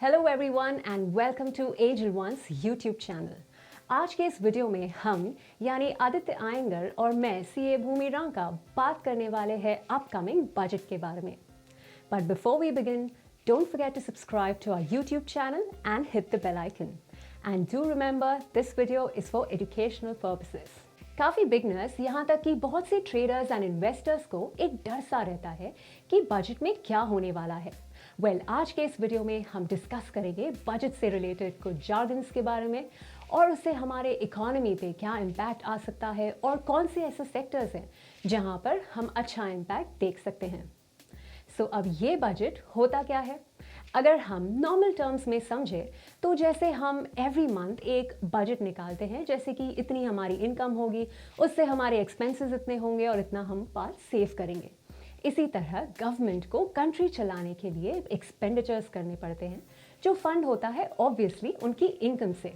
Hello everyone and welcome to Angel One's YouTube channel. आज के इस वीडियो में हम यानी आदित्य आयंगर और मैं सीए भूमि रांका बात करने वाले हैं अपकमिंग बजट के बारे में। But before we begin, don't forget to subscribe to our YouTube channel and hit the bell icon. And do remember this video is for educational purposes. काफ़ी बिगनर्स यहाँ तक कि बहुत से ट्रेडर्स एंड इन्वेस्टर्स को एक डर सा रहता है कि बजट में क्या होने वाला है। आज के इस वीडियो में हम डिस्कस करेंगे बजट से रिलेटेड कुछ जार्गन्स के बारे में और उससे हमारे इकोनॉमी पे क्या इम्पैक्ट आ सकता है और कौन से ऐसे सेक्टर्स हैं जहाँ पर हम अच्छा इम्पैक्ट देख सकते हैं। अब ये बजट होता क्या है? अगर हम नॉर्मल टर्म्स में समझे तो जैसे हम एवरी मंथ एक बजट निकालते हैं, जैसे कि इतनी हमारी इनकम होगी, उससे हमारे एक्सपेंसेस इतने होंगे और इतना हम पास सेव करेंगे। इसी तरह गवर्नमेंट को कंट्री चलाने के लिए एक्सपेंडिचर्स करने पड़ते हैं, जो फंड होता है ऑब्वियसली उनकी इनकम से।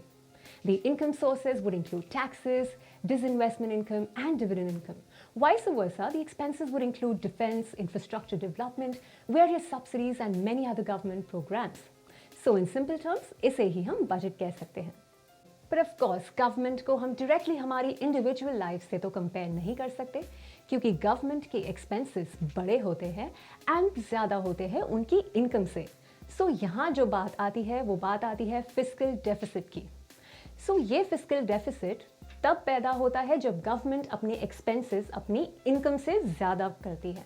The income sources would include taxes, disinvestment income, and dividend income. Vice versa, the expenses would include defense, infrastructure development, various subsidies, and many other government programs. So, in simple terms, इसे ही हम budget कह सकते हैं। पर of course government को हम directly हमारी individual life से तो कंपेयर नहीं कर सकते, क्योंकि गवर्नमेंट के एक्सपेंसेस बड़े होते हैं एंड ज़्यादा होते हैं उनकी इनकम से। यहाँ जो बात आती है वो बात आती है फिस्कल डेफिसिट की। ये फिस्कल डेफिसिट तब पैदा होता है जब गवर्नमेंट अपने एक्सपेंसेस अपनी इनकम से ज़्यादा करती है,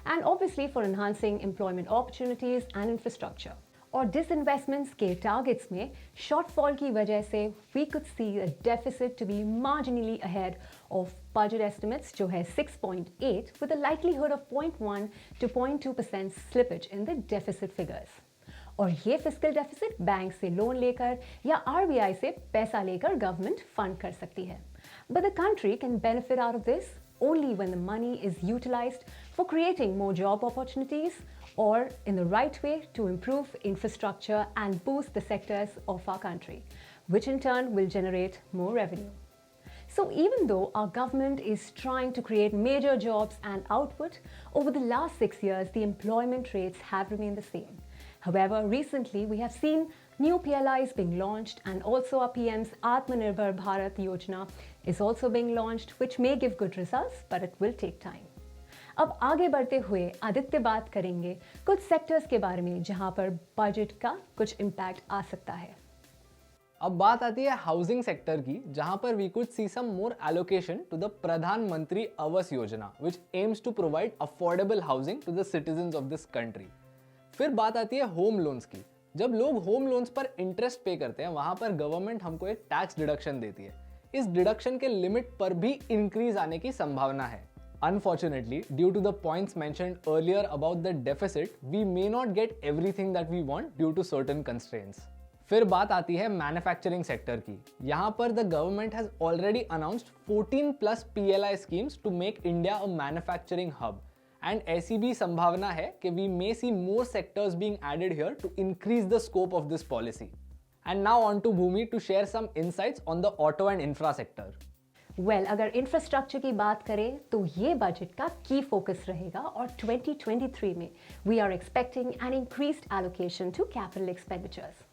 and obviously for enhancing employment opportunities and infrastructure. और डिसइन्वेस्टमेंट्स के टारगेट्स में शॉर्टफॉल की वजह से we could see a deficit to be marginally ahead of budget estimates, जो है 6.8 with a likelihood of 0.1 to 0.2% slippage in the deficit figures. और ये फिस्कल डेफिसिट बैंक से लोन लेकर या आरबीआई से पैसा लेकर गवर्नमेंट फंड कर सकती है। But the country can benefit out of this only when the money is utilized for creating more job opportunities or in the right way to improve infrastructure and boost the sectors of our country, which in turn will generate more revenue. Even though our government is trying to create major jobs and output, over the last 6 years, the employment rates have remained the same. However, recently we have seen new PLIs being launched, and also our PM's Atmanirbhar Bharat Yojana is also being launched, which may give good results, but it will take time. अब आगे बढ़ते हुए आदित्य बात करेंगे कुछ sectors के बारे में जहां पर बजट का कुछ इम्पैक्ट आ सकता है। अब बात आती है हाउसिंग सेक्टर की, जहां पर we could see some more allocation to the Pradhan Mantri Awas Yojana, which aims to provide affordable housing to the citizens of this country. फिर बात आती है होम लोन्स की। जब लोग होम लोन्स पर इंटरेस्ट पे करते हैं, वहां पर गवर्नमेंट हमको एक टैक्स डिडक्शन देती है। इस डिडक्शन के लिमिट पर भी इंक्रीज आने की संभावना है। Unfortunately, due to the points mentioned earlier about the deficit, we may not get everything that we want due to certain constraints. फिर बात आती है मैन्युफैक्चरिंग सेक्टर की। यहाँ पर the government has already announced 14+ PLI schemes to make India a manufacturing hub, and ऐसी भी संभावना है कि we may see more sectors being added here to increase the scope of this policy. And now on to Bhumi to share some insights on the auto and infra sector. अगर infrastructure की बात करें तो ये बजट का की focus रहेगा, और 2023 में we are expecting an increased allocation to capital expenditures.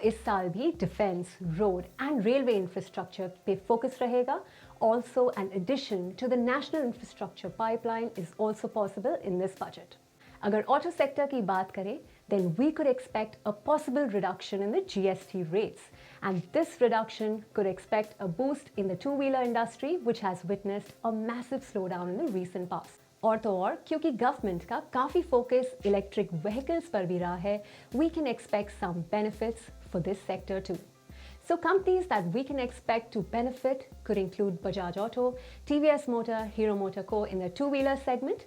इस साल भी defence, road and railway infrastructure पे फोकस रहेगा। Also, an addition to the national infrastructure pipeline is also possible in this budget. अगर ऑटो सेक्टर की बात करें, then we could expect a possible reduction in the GST rates, and this reduction could expect a boost in the two-wheeler industry, which has witnessed a massive slowdown in the recent past. और तो और क्योंकि government का काफ़ी focus electric vehicles पर भी रहा है, we can expect some benefits for this sector too. Companies that we can expect to benefit could include Bajaj Auto, TVS Motor, Hero MotoCo in the two-wheeler segment,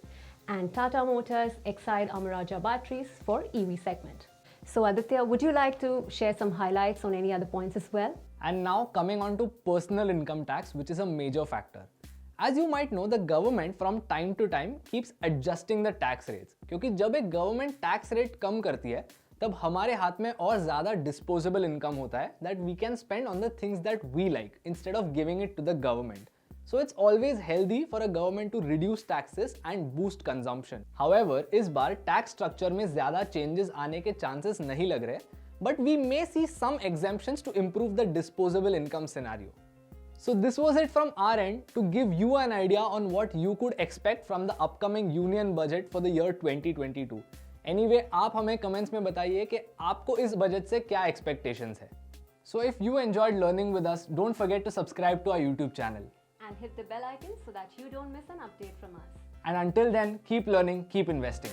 and Tata Motors, Exide Amara Batteries for EV segment. Aditya, would you like to share some highlights on any other points as well? And now coming on to personal income tax, which is a major factor. As you might know, the government from time to time keeps adjusting the tax rates. क्योंकि जब एक government tax rate कम करती है, तब हमारे हाथ में और ज्यादा डिस्पोजेबल इनकम होता है that we can spend on the things that we like instead of giving it to the government. So it's always healthy for a government to reduce taxes and boost consumption. However, इस बार tax structure में ज्यादा changes आने के chances नहीं लग रहे, but we may see some exemptions to improve the disposable income scenario. So this was it from our end to give you an idea on what you could expect from the upcoming union budget for the year 2022. Anyway, आप हमें comments में बताइए कि आपको इस budget से क्या expectations है. So if you enjoyed learning with us, don't forget to subscribe to our YouTube channel. And hit the bell icon so that you don't miss an update from us. And until then, keep learning, keep investing.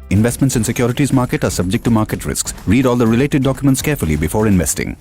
Investments in securities market are subject to market risks. Read all the related documents carefully before investing.